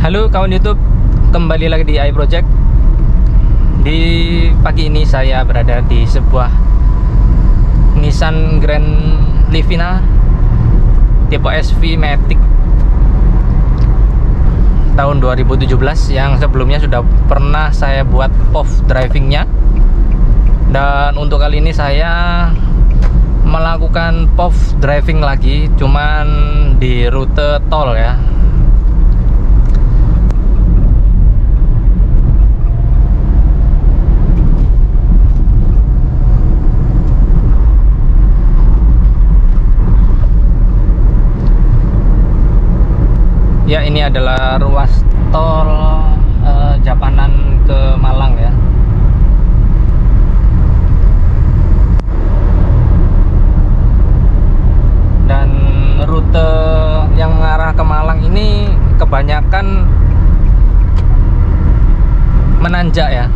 Halo kawan YouTube, kembali lagi di AI Project. Di pagi ini saya berada di sebuah Nissan Grand Livina tipe SV Matic tahun 2017 yang sebelumnya sudah pernah saya buat off drivingnya. Dan untuk kali ini saya melakukan off driving lagi, cuman di rute tol ya. Ya, ini adalah ruas tol Japanan ke Malang ya. Dan rute yang mengarah ke Malang ini kebanyakan menanjak ya.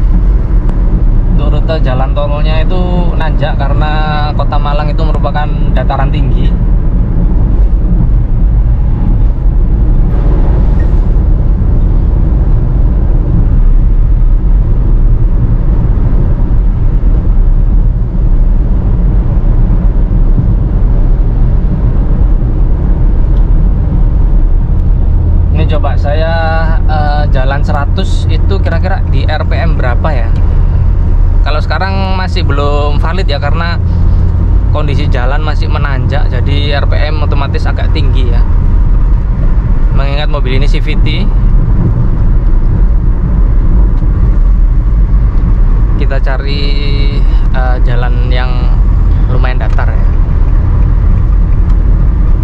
Untuk rute jalan tolnya itu nanjak karena kota Malang itu merupakan dataran tinggi. Coba saya jalan 100 itu kira-kira di RPM berapa ya? Kalau sekarang masih belum valid ya, karena kondisi jalan masih menanjak, jadi RPM otomatis agak tinggi ya. Mengingat mobil ini CVT. Kita cari jalan yang lumayan datar ya.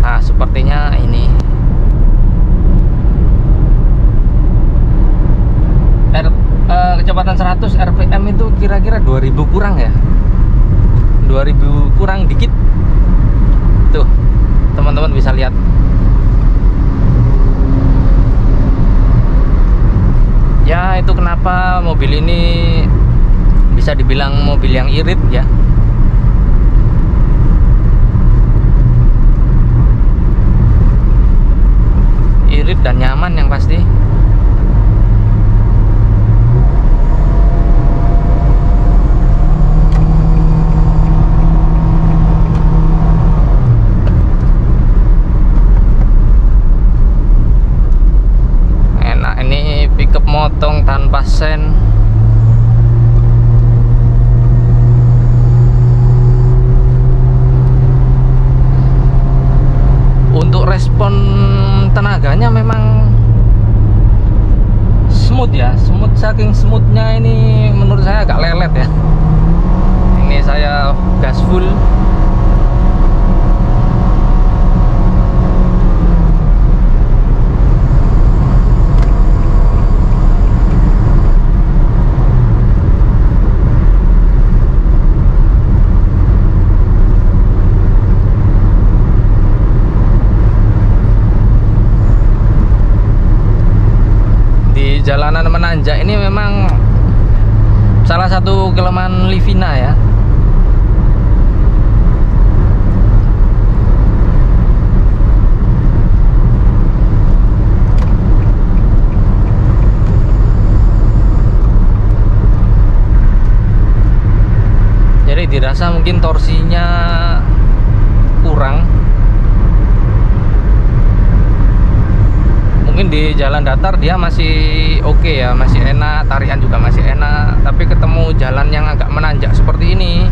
Nah, sepertinya ini kecepatan 100 RPM itu kira-kira 2000 kurang ya, 2000 kurang dikit tuh, teman-teman bisa lihat. Ya, itu kenapa mobil ini bisa dibilang mobil yang irit ya. Irit dan nyaman yang pasti. Motong tanpa sen. Untuk respon tenaganya memang smooth ya, smooth. Saking smoothnya ini menurut saya agak lelet ya. Ini saya gas full. Jalanan menanjak ini memang salah satu kelemahan Livina ya. Jadi dirasa mungkin torsinya kurang. Mungkin di jalan datar dia masih oke ya, masih enak, tarian juga masih enak. Tapi ketemu jalan yang agak menanjak seperti ini,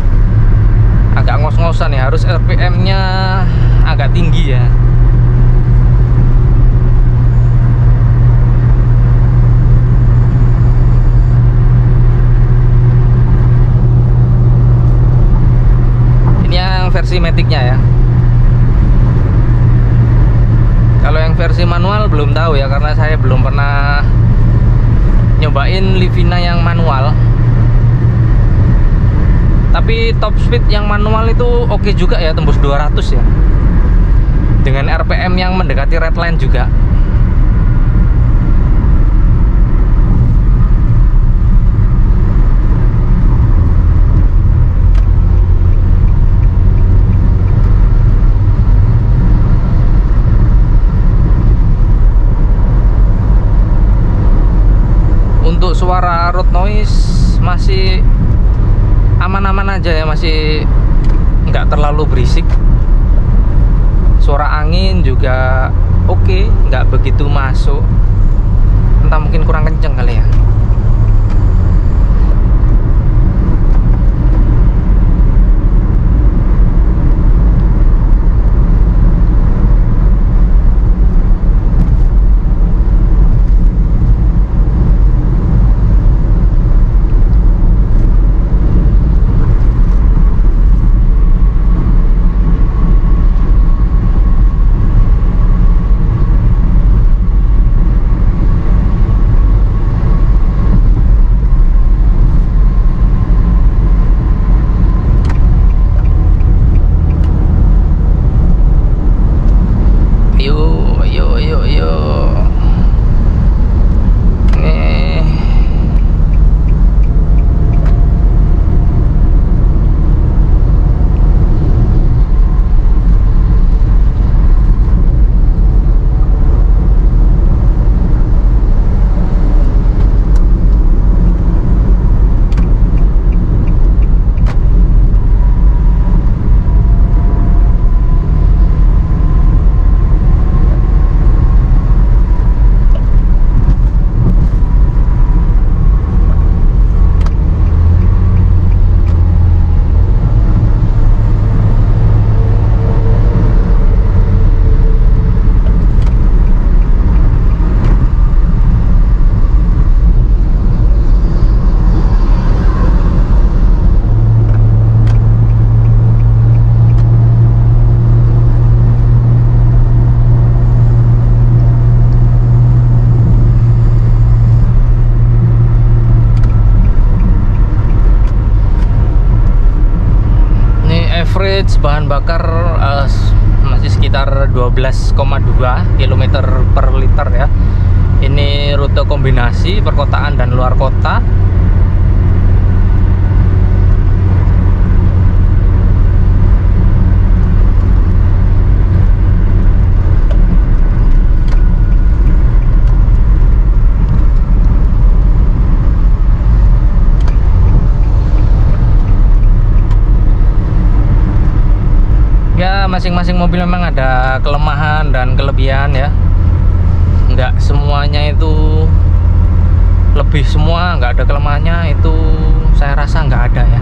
agak ngos-ngosan ya, harus RPM-nya agak tinggi ya. Ini yang versi Matic-nya ya. Kalau yang versi manual belum tahu ya, karena saya belum pernah nyobain Livina yang manual. Tapi top speed yang manual itu oke juga ya, tembus 200 ya. Dengan RPM yang mendekati redline juga. suara road noise masih aman-aman aja ya, masih nggak terlalu berisik. Suara angin juga oke, nggak begitu masuk. Entah mungkin kurang kenceng kali ya. Bahan bakar masih sekitar 12,2 km per liter ya. Ini rute kombinasi perkotaan dan luar kota. Masing-masing mobil memang ada kelemahan dan kelebihan ya. Nggak semuanya itu lebih semua, nggak ada kelemahannya, itu saya rasa nggak ada ya.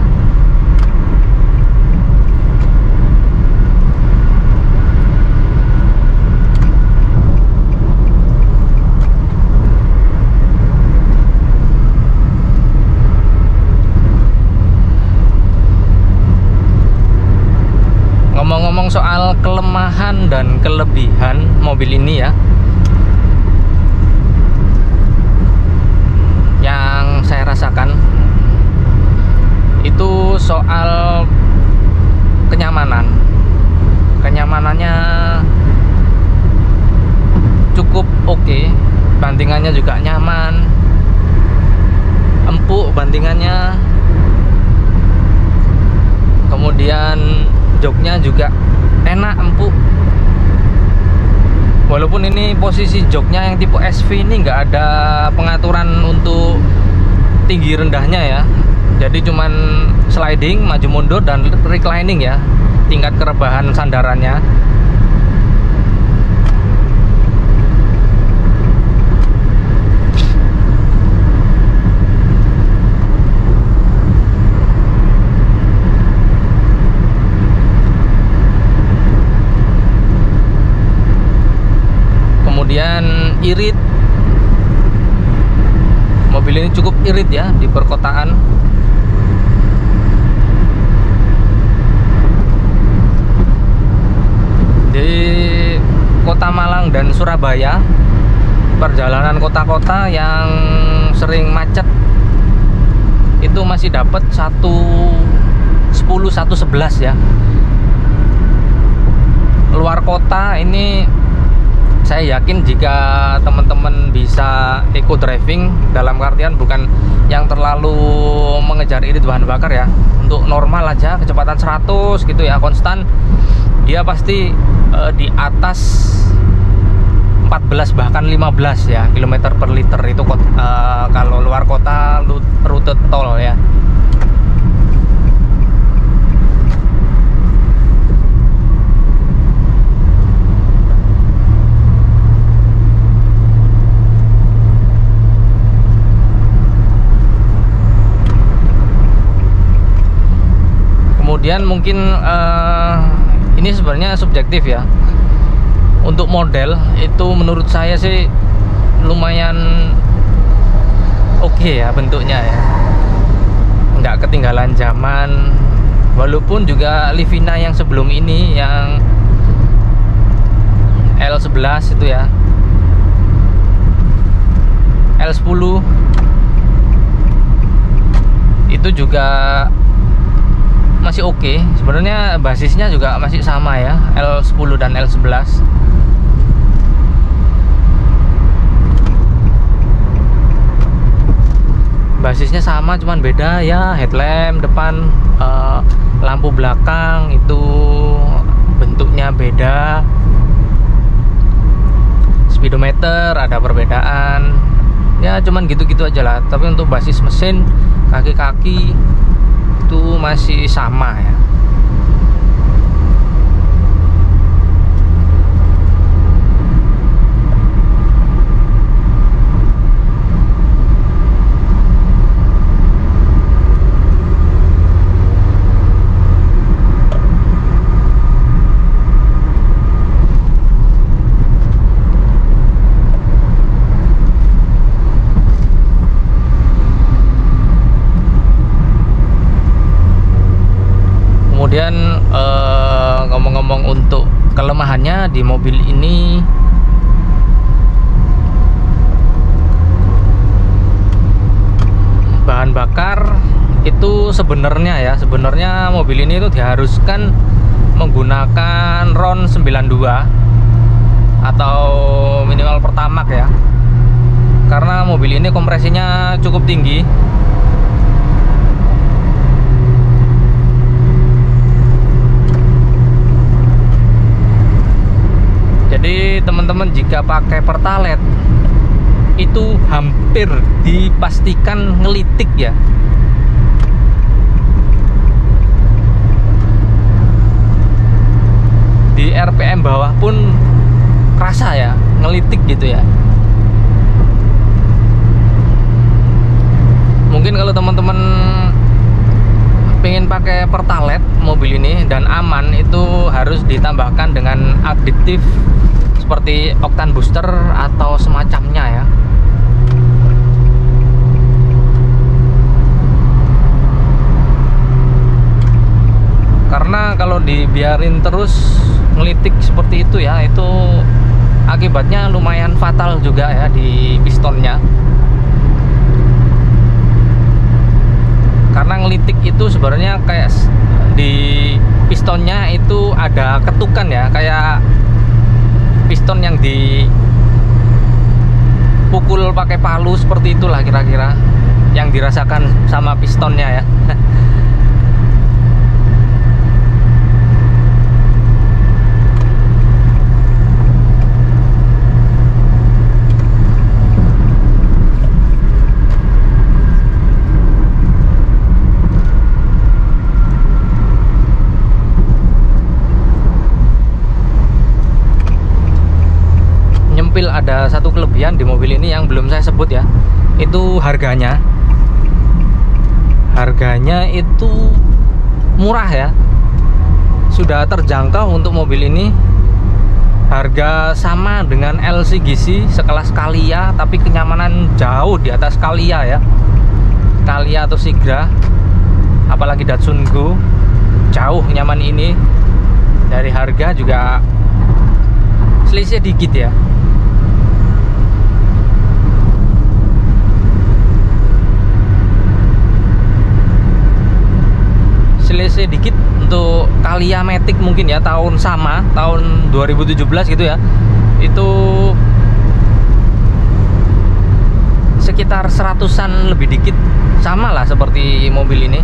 Ngomong-ngomong soal kelemahan dan kelebihan mobil ini ya, yang saya rasakan itu soal kenyamanan. Kenyamanannya cukup oke, bandingannya juga nyaman, empuk bandingannya, kemudian joknya juga enak, empuk. Walaupun ini posisi joknya yang tipe SV ini nggak ada pengaturan untuk tinggi rendahnya ya, jadi cuman sliding, maju mundur, dan reclining ya, tingkat kerebahan sandarannya. Kemudian irit, mobil ini cukup irit ya di perkotaan. Di Kota Malang dan Surabaya, perjalanan kota-kota yang sering macet itu masih dapat 110, 111 ya. Luar kota ini saya yakin jika teman-teman bisa eco driving, dalam artian bukan yang terlalu mengejar irit bahan bakar ya, untuk normal aja kecepatan 100 gitu ya, konstan, dia pasti di atas 14 bahkan 15 ya kilometer per liter itu kalau luar kota rute tol ya. Kemudian mungkin ini sebenarnya subjektif ya. Untuk model itu menurut saya sih lumayan oke ya bentuknya ya, nggak ketinggalan zaman. Walaupun juga Livina yang sebelum ini yang L11 itu ya, L10 itu juga masih oke. Sebenarnya basisnya juga masih sama ya, L10 dan L11. Basisnya sama, cuman beda ya, headlamp depan, lampu belakang itu bentuknya beda, speedometer ada perbedaan ya, cuman gitu-gitu aja lah. Tapi untuk basis mesin, kaki-kaki itu masih sama ya. Kemudian ngomong-ngomong untuk kelemahannya di mobil ini, bahan bakar itu sebenarnya mobil ini itu diharuskan menggunakan RON 92 atau minimal Pertamax ya, karena mobil ini kompresinya cukup tinggi. Jadi teman-teman jika pakai Pertalite itu hampir dipastikan ngelitik ya. Di RPM bawah pun kerasa ya, ngelitik gitu ya. Mungkin kalau teman-teman pengen pakai Pertalite mobil ini dan aman, itu harus ditambahkan dengan aditif seperti oktan booster atau semacamnya ya. Karena kalau dibiarin terus ngelitik seperti itu ya, itu akibatnya lumayan fatal juga ya di pistonnya. Karena ngelitik itu sebenarnya kayak di pistonnya itu ada ketukan ya, kayak piston yang dipukul pakai palu, seperti itulah kira-kira yang dirasakan sama pistonnya ya. Ada satu kelebihan di mobil ini yang belum saya sebut ya, itu harganya. Harganya itu murah ya, sudah terjangkau untuk mobil ini. Harga sama dengan LCGC sekelas Calya, tapi kenyamanan jauh di atas Calya ya. Calya atau Sigra, apalagi Datsun Go, jauh nyaman ini. Dari harga juga selisih dikit ya. Selisih dikit untuk Calya Matic mungkin ya, tahun 2017 gitu ya, itu sekitar 100-an lebih dikit, sama lah seperti mobil ini.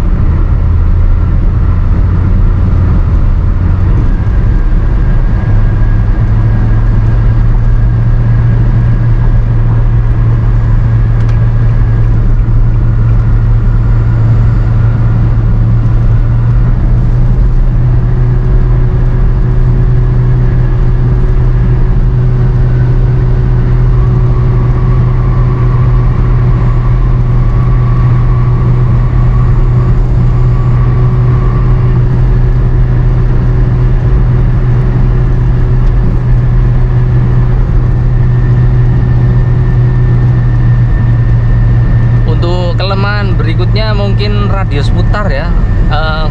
mungkin radius putar ya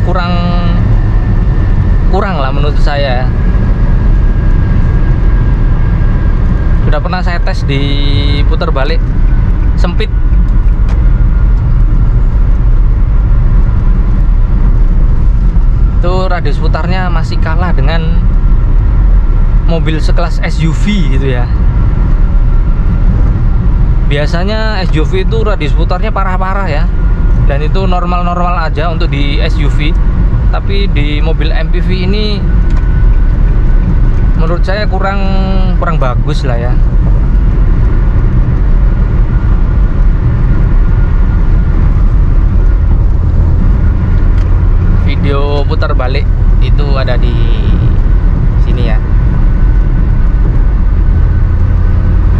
kurang lah menurut saya. Sudah pernah saya tes di putar balik sempit. Itu radius putarnya masih kalah dengan mobil sekelas SUV gitu ya. Biasanya SUV itu radius putarnya parah-parah ya, dan itu normal-normal aja untuk di SUV. Tapi di mobil MPV ini menurut saya kurang bagus lah ya. Video putar balik itu ada di sini ya.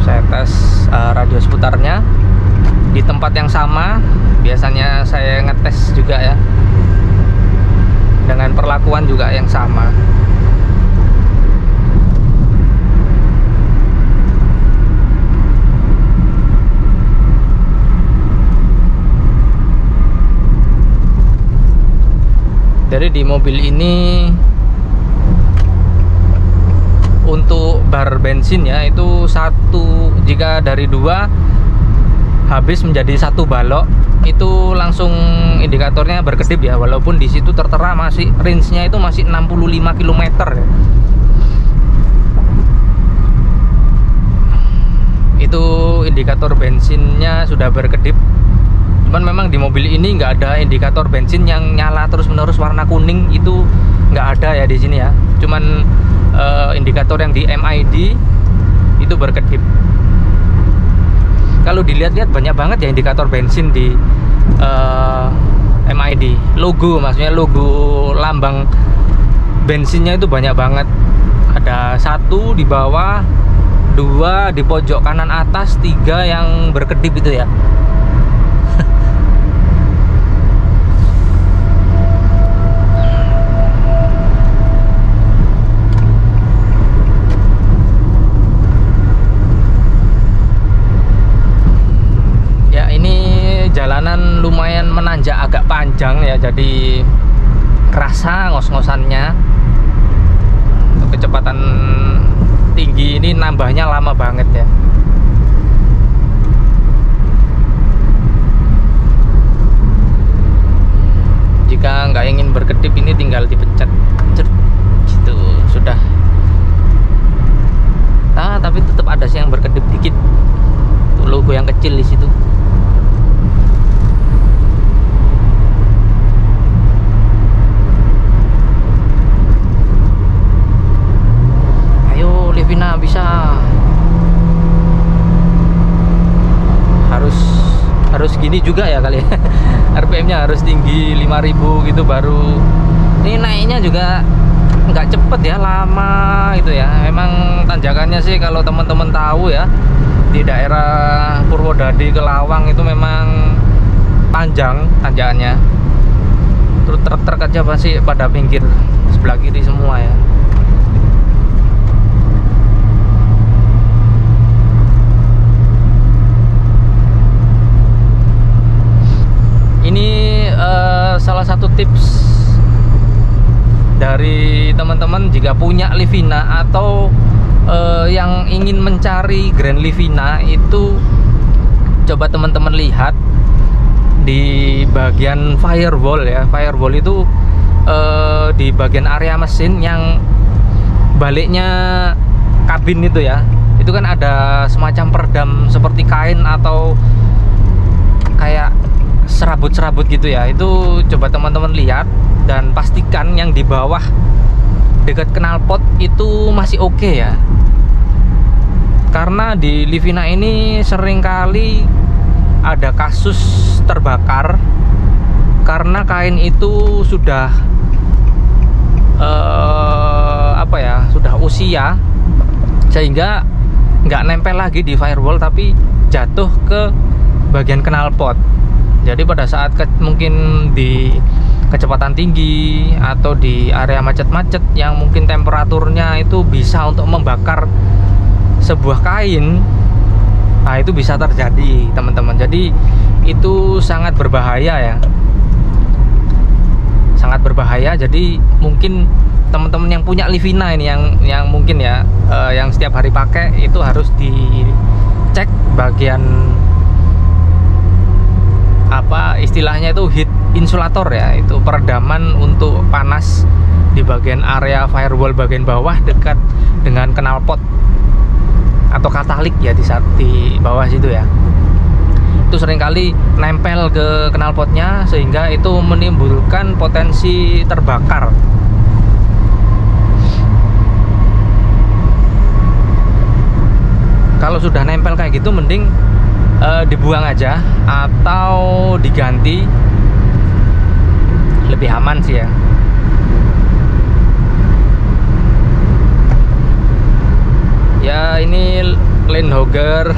Saya tes radius putarnya di tempat yang sama. Biasanya saya ngetes juga ya, dengan perlakuan juga yang sama. Jadi di mobil ini untuk bar bensin ya itu satu, jika dari 2 habis menjadi 1 balok itu langsung indikatornya berkedip ya, walaupun di situ tertera masih range-nya itu masih 65 km ya. Itu indikator bensinnya sudah berkedip. Cuman memang di mobil ini nggak ada indikator bensin yang nyala terus-menerus warna kuning, itu nggak ada ya di sini ya. Cuman indikator yang di MID itu berkedip. Kalau dilihat-lihat banyak banget ya indikator bensin di MID. Logo, maksudnya logo lambang bensinnya itu banyak banget. Ada 1 di bawah, 2 di pojok kanan atas, 3 yang berkedip itu ya. Jalanan lumayan menanjak, agak panjang ya, jadi kerasa ngos-ngosannya. Untuk kecepatan tinggi ini nambahnya lama banget ya. Jika nggak ingin berkedip ini tinggal dipencet gitu, sudah. Tapi tetap ada sih yang berkedip dikit. Tuh, logo yang kecil di situ. Livina bisa, harus gini juga ya kali ya. RPM-nya harus tinggi 5000 gitu baru. Ini naiknya juga nggak cepet ya, lama gitu ya. Memang tanjakannya sih kalau teman-teman tahu ya, di daerah Purwodadi ke Lawang itu memang panjang tanjakannya. Terus truk-truk aja pasti pada pinggir sebelah kiri semua ya. Ini salah satu tips dari teman-teman jika punya Livina atau yang ingin mencari Grand Livina, itu coba teman-teman lihat di bagian firewall ya. Firewall itu di bagian area mesin yang baliknya kabin itu ya. Itu kan ada semacam peredam seperti kain atau kayak serabut-serabut gitu ya. Itu coba teman-teman lihat dan pastikan yang di bawah dekat knalpot itu masih oke ya. Karena di Livina ini seringkali ada kasus terbakar karena kain itu sudah sudah usia, sehingga nggak nempel lagi di firewall tapi jatuh ke bagian knalpot. Jadi pada saat mungkin di kecepatan tinggi atau di area macet-macet yang mungkin temperaturnya itu bisa untuk membakar sebuah kain, nah itu bisa terjadi teman-teman. Jadi itu sangat berbahaya ya. sangat berbahaya. Jadi mungkin teman-teman yang punya Livina ini yang mungkin ya yang setiap hari pakai itu harus dicek bagian apa istilahnya itu heat insulator ya, itu peredaman untuk panas di bagian area firewall bagian bawah dekat dengan knalpot atau katalik ya, di bawah situ ya. Itu seringkali nempel ke knalpotnya sehingga itu menimbulkan potensi terbakar. Kalau sudah nempel kayak gitu mending dibuang aja atau diganti, lebih aman sih ya. Ya ini Land Hogger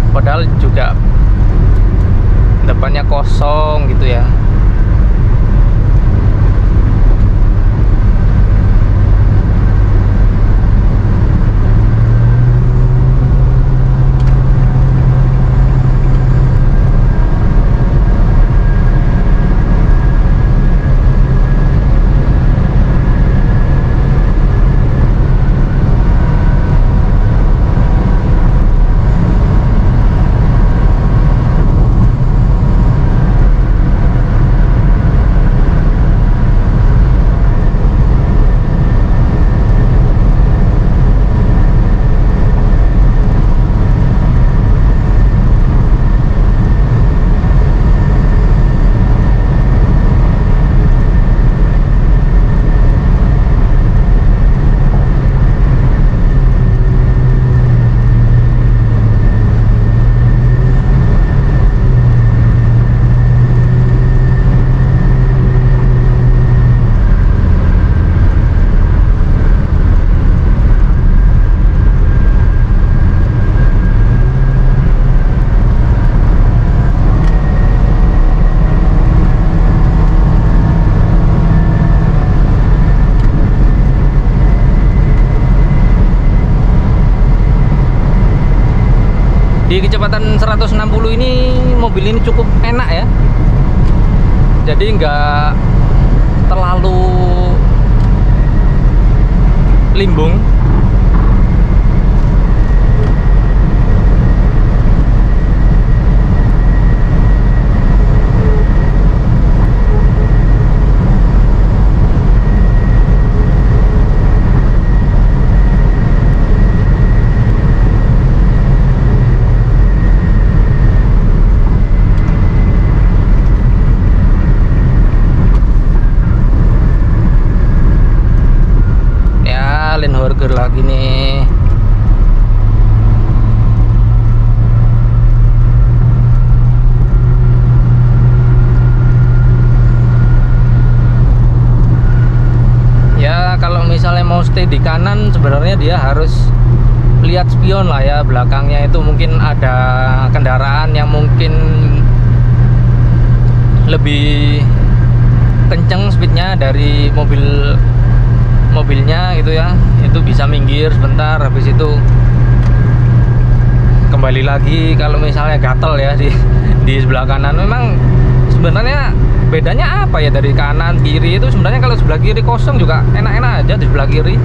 padahal juga depannya kosong gitu ya. Di kecepatan 160 ini mobil ini cukup enak ya, jadi nggak terlalu limbung. Land Hogger lagi nih. Ya kalau misalnya mau stay di kanan sebenarnya dia harus lihat spion lah ya, belakangnya itu mungkin ada kendaraan yang mungkin lebih kenceng speednya dari mobilnya gitu ya, itu bisa minggir sebentar, habis itu kembali lagi. Kalau misalnya gatel ya di sebelah kanan, memang sebenarnya bedanya apa ya dari kanan kiri itu? Sebenarnya kalau sebelah kiri kosong juga enak-enak aja di sebelah kiri,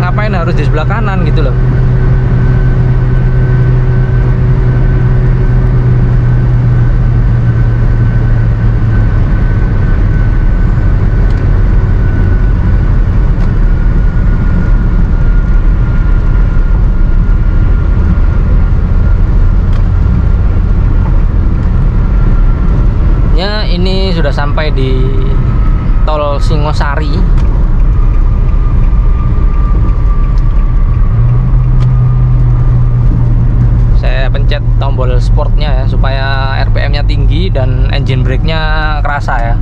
ngapain harus di sebelah kanan gitu loh. Ini sudah sampai di tol Singosari. Saya pencet tombol sportnya ya supaya RPM-nya tinggi dan engine brake-nya kerasa ya.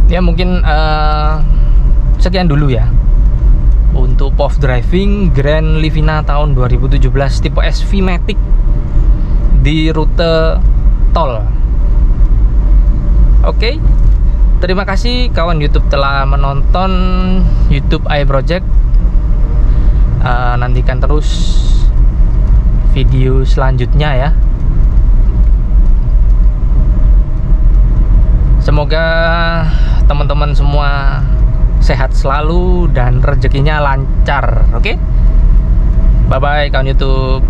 Ya mungkin sekian dulu ya untuk POV driving Grand Livina tahun 2017 tipe SV Matic di rute tol. Oke, terima kasih kawan YouTube telah menonton YouTube iProject. Nantikan terus video selanjutnya ya. Semoga teman-teman semua sehat selalu dan rezekinya lancar. Oke, bye bye kawan YouTube.